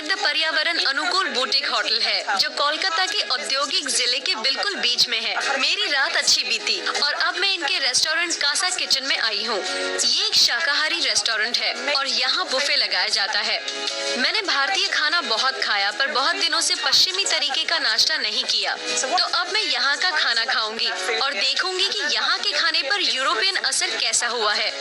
प्रसिद्ध पर्यावरण अनुकूल बुटीक होटल है जो कोलकाता के औद्योगिक जिले के बिल्कुल बीच में है। मेरी रात अच्छी बीती और अब मैं इनके रेस्टोरेंट कासा किचन में आई हूँ। ये एक शाकाहारी रेस्टोरेंट है और यहाँ बुफे लगाया जाता है। मैंने भारतीय खाना बहुत खाया पर बहुत दिनों से पश्चिमी तरीके का नाश्ता नहीं किया, तो अब मैं यहाँ का खाना खाऊंगी और देखूंगी कि यहाँ के खाने पर यूरोपियन असर कैसा हुआ है।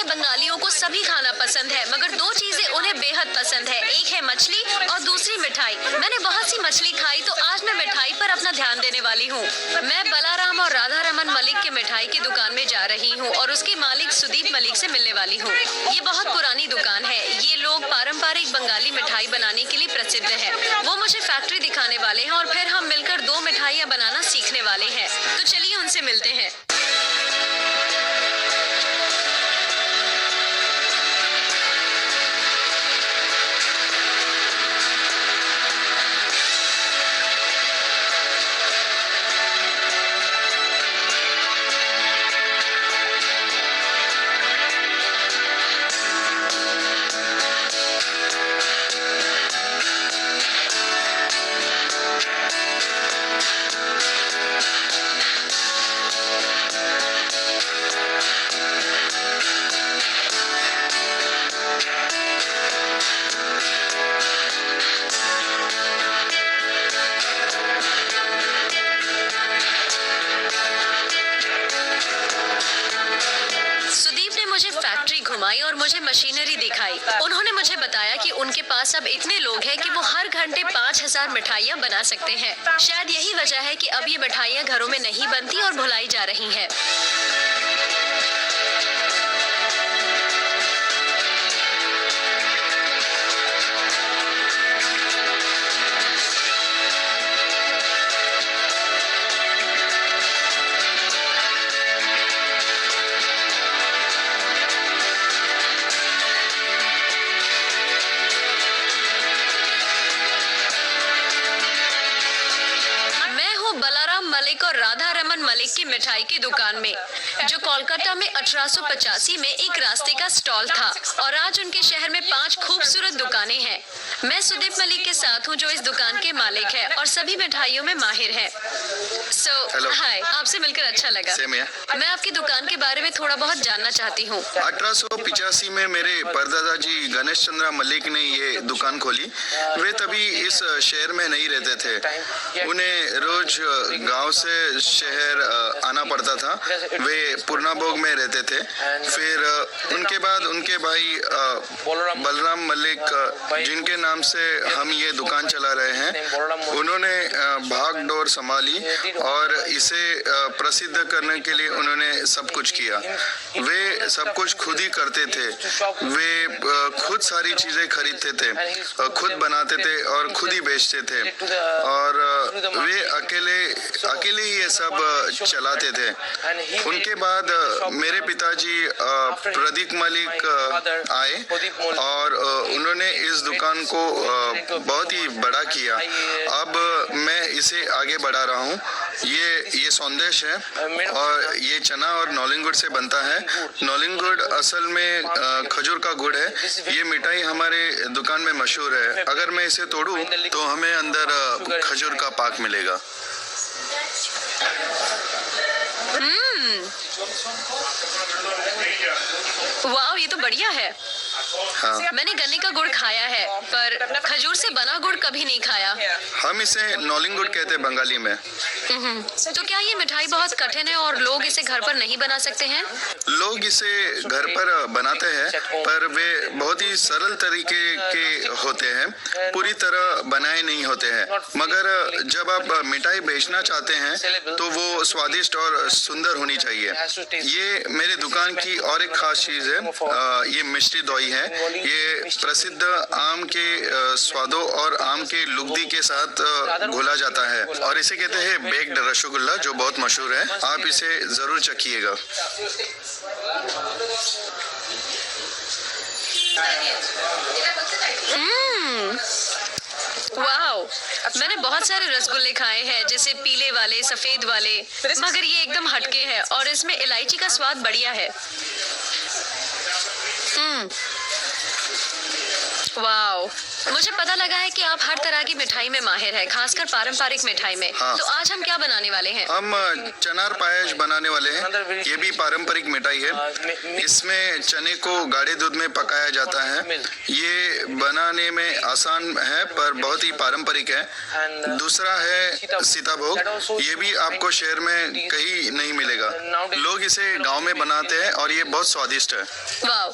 बंगालियों को सभी खाना पसंद है, मगर दो चीजें उन्हें बेहद पसंद है। एक है मछली और दूसरी मिठाई। मैंने बहुत सी मछली खाई तो आज मैं मिठाई पर अपना ध्यान देने वाली हूँ। मैं बलाराम और राधा रमन मलिक के मिठाई की दुकान में जा रही हूँ और उसके मालिक सुदीप मलिक से मिलने वाली हूँ। ये बहुत पुरानी दुकान है। ये लोग पारंपरिक बंगाली मिठाई बनाने के लिए प्रसिद्ध है। वो मुझे फैक्ट्री दिखाने वाले हैं और फिर हम मिलकर 2 मिठाइयाँ बनाना सीखने वाले हैं। तो चलिए उनसे मिलते हैं। फैक्ट्री घुमाई और मुझे मशीनरी दिखाई। उन्होंने मुझे बताया कि उनके पास अब इतने लोग हैं कि वो हर घंटे 5000 मिठाइयाँ बना सकते हैं। शायद यही वजह है कि अब ये मिठाइयाँ घरों में नहीं बनती और भुलाई जा रही हैं। मलिक और राधा रमन मलिक की मिठाई की दुकान में, जो कोलकाता में 1885 में एक रास्ते का स्टॉल था और आज उनके शहर में 5 खूबसूरत दुकानें हैं। मैं सुदीप मलिक के साथ हूँ जो इस दुकान के मालिक है और सभी मिठाइयों में माहिर है। हाय, आपसे मिलकर अच्छा लगा। मैं आपकी दुकान के बारे में थोड़ा बहुत जानना चाहती हूँ। 1885 में मेरे परदादा जी गणेश चंद्र मलिक ने ये दुकान खोली। वे तभी इस शहर में नहीं रहते थे। उन्हें रोज गांव से शहर आना पड़ता था। वे पूर्णाभोग में रहते थे। फिर उनके बाद उनके भाई बलराम मलिक, जिनके नाम से हम ये दुकान चला रहे हैं, उन्होंने भाग दौड़ संभाली और इसे प्रसिद्ध करने के लिए उन्होंने सब कुछ किया। वे सब कुछ खुद ही करते थे। वे खुद सारी चीजें खरीदते थे, खुद बनाते थे और खुद ही बेचते थे और वे अकेले ये सब चलाते थे। उनके बाद मेरे पिताजी प्रदीप मलिक आए और उन्होंने इस दुकान को बहुत ही बड़ा किया। अब मैं इसे आगे बढ़ा रहा हूँ। ये संदेश है और ये चना और नॉलिंग गुड़ से बनता है। नॉलिंग गुड़ असल में खजूर का गुड़ है। ये मिठाई हमारे दुकान में मशहूर है। अगर मैं इसे तोड़ूं तो हमें अंदर खजूर का पाक मिलेगा। वाह, ये तो बढ़िया है। हाँ, मैंने गन्ने का गुड़ खाया है पर खजूर से बना गुड़ कभी नहीं खाया। हम इसे नॉलिंग गुड़ कहते हैं बंगाली में। तो क्या ये मिठाई बहुत कठिन है और लोग इसे घर पर नहीं बना सकते हैं? लोग इसे घर पर बनाते हैं पर वे बहुत ही सरल तरीके के होते हैं, पूरी तरह बनाए नहीं होते हैं। मगर जब आप मिठाई बेचना चाहते हैं तो वो स्वादिष्ट और सुंदर होनी चाहिए। ये मेरे दुकान की और एक खास चीज़ है, ये मिष्टी दोई है। ये प्रसिद्ध आम के स्वादों और आम के लुगदी के साथ घोला जाता है और इसे कहते हैं बेक्ड रसगुल्ला, जो बहुत मशहूर है। आप इसे जरूर चखिएगा। वाओ, मैंने बहुत सारे रसगुल्ले खाए हैं, जैसे पीले वाले, सफेद वाले, मगर ये एकदम हटके है और इसमें इलायची का स्वाद बढ़िया है। वाओ, मुझे पता लगा है कि आप हर तरह की मिठाई में माहिर हैं, खासकर पारंपरिक मिठाई में। हाँ। तो आज हम क्या बनाने वाले हैं? हम चनार पायस बनाने वाले हैं। ये भी पारंपरिक मिठाई है। इसमें चने को गाढ़े दूध में पकाया जाता है। ये बनाने में आसान है पर बहुत ही पारंपरिक है। दूसरा है सीताभोग। ये भी आपको शहर में कहीं नहीं मिलेगा। लोग इसे गांव में बनाते हैं और ये बहुत स्वादिष्ट है। वाओ,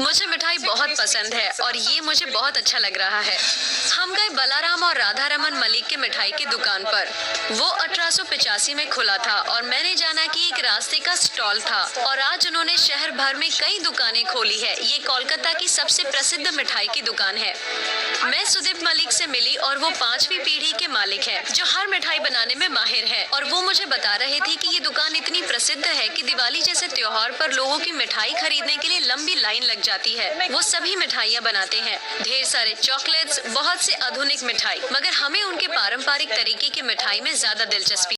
मुझे मिठाई बहुत पसंद है और ये मुझे बहुत अच्छा लग रहा है। हम गए बलाराम और राधा रमन मलिक के मिठाई की दुकान पर। वो 1885 में खुला था और मैंने जाना कि एक रास्ते का स्टॉल था और आज उन्होंने शहर भर में कई दुकानें खोली है। ये कोलकाता की सबसे प्रसिद्ध मिठाई की दुकान है। मैं सुदीप मलिक से मिली और वो 5वीं पीढ़ी के मालिक हैं, जो हर मिठाई बनाने में माहिर है। और वो मुझे बता रहे थे कि ये दुकान इतनी प्रसिद्ध है कि दिवाली जैसे त्योहार पर लोगों की मिठाई खरीदने के लिए लंबी लाइन लग जाती है। वो सभी मिठाइयाँ बनाते हैं, ढेर सारे चॉकलेट्स, बहुत से आधुनिक मिठाई, मगर हमें उनके पारंपरिक तरीके की मिठाई में ज्यादा दिलचस्पी